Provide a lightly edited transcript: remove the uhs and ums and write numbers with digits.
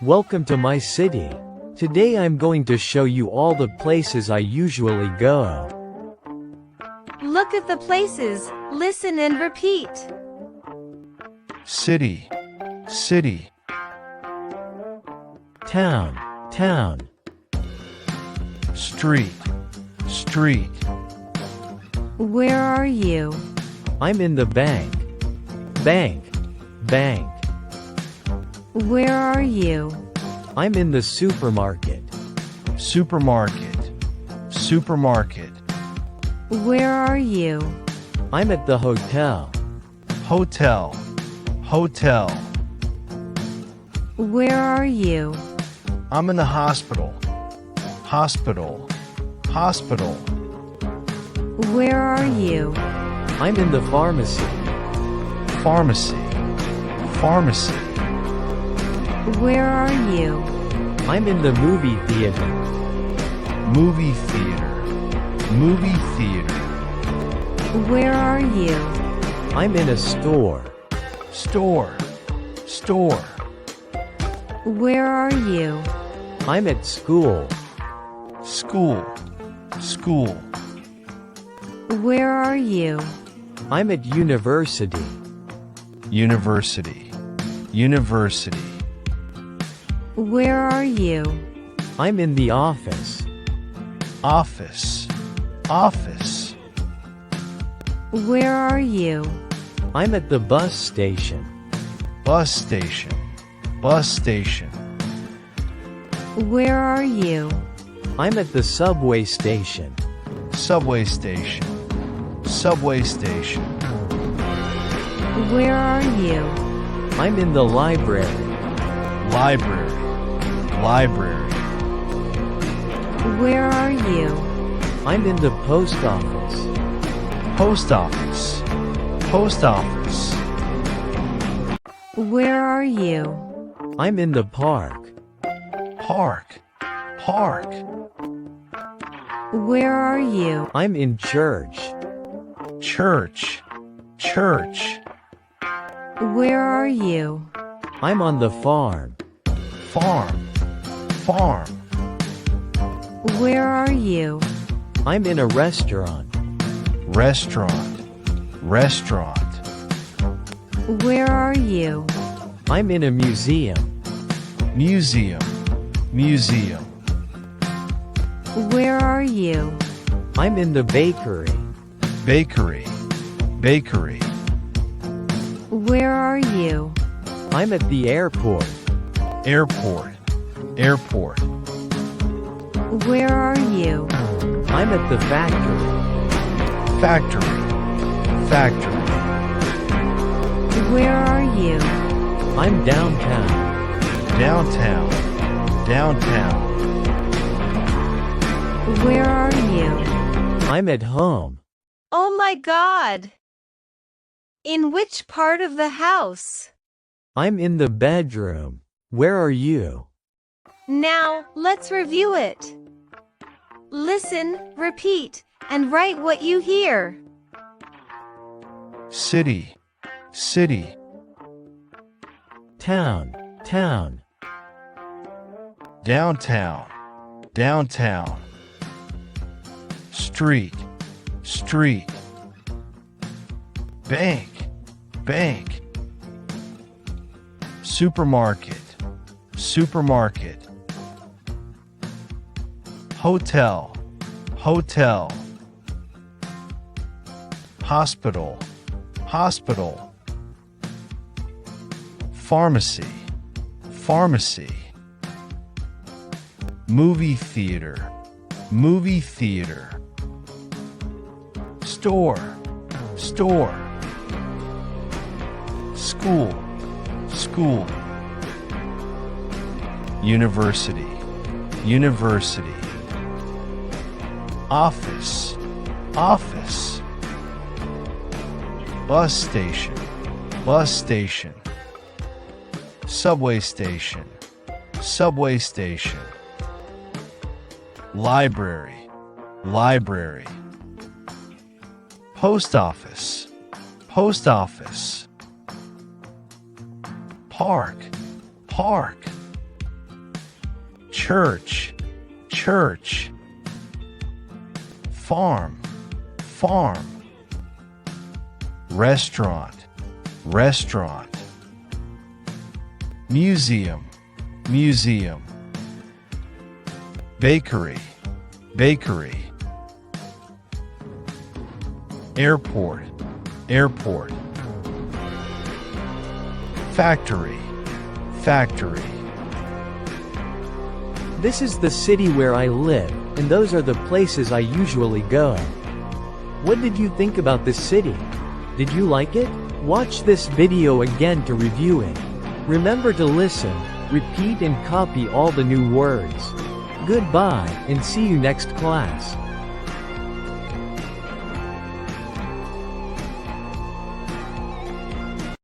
Welcome to my city. Today I'm going to show you all the places I usually go. Look at the places, listen and repeat. City, city. Town, town. Street, street. Where are you? I'm in the bank. Bank, bank. Where are you? I'm in the supermarket. Supermarket, supermarket. Where are you? I'm at the hotel. Hotel, hotel. Where are you? I'm in the hospital. Hospital, hospital. Where are you? I'm in the pharmacy. Pharmacy, pharmacy. Where are you? I'm in the movie theater. Movie theater, movie theater. Where are you? I'm in a store. Store, store. Where are you? I'm at school. School, school. Where are you? I'm at university. University, university. Where are you? I'm in the office. Office, office. Where are you? I'm at the bus station. Bus station, bus station. Where are you? I'm at the subway station. Subway station, subway station. Where are you? I'm in the library. Library, library. Where are you? I'm in the post office. Post office, post office. Where are you? I'm in the park. Park, park. Where are you? I'm in church. Church, church. Where are you? I'm on the farm. Farm, farm. Where are you? I'm in a restaurant. Restaurant, restaurant. Where are you? I'm in a museum. Museum, museum. Where are you? I'm in the bakery. Bakery, bakery. Where are you? I'm at the airport. Airport, airport. Where are you? I'm at the factory. Factory, factory. Where are you? I'm downtown. Downtown, downtown. Where are you? I'm at home. Oh my God! In which part of the house? I'm in the bedroom. Where are you? Now, let's review it. Listen, repeat, and write what you hear. City, city. Town, town. Downtown, downtown. Street, street. Bank, bank. Supermarket, supermarket. Hotel, hotel. Hospital, hospital. Pharmacy, pharmacy. Movie theater, movie theater. Store, store. School, school. University, university. Office, office. Bus station, bus station. Subway station, subway station. Library, library. Post office, post office. Park, park. church, church. Farm, farm. Restaurant, restaurant. Museum, museum. Bakery, bakery. Airport, airport. Factory, factory. This is the city where I live, and those are the places I usually go. What did you think about this city? Did you like it? Watch this video again to review it. Remember to listen, repeat and copy all the new words. Goodbye, and see you next class.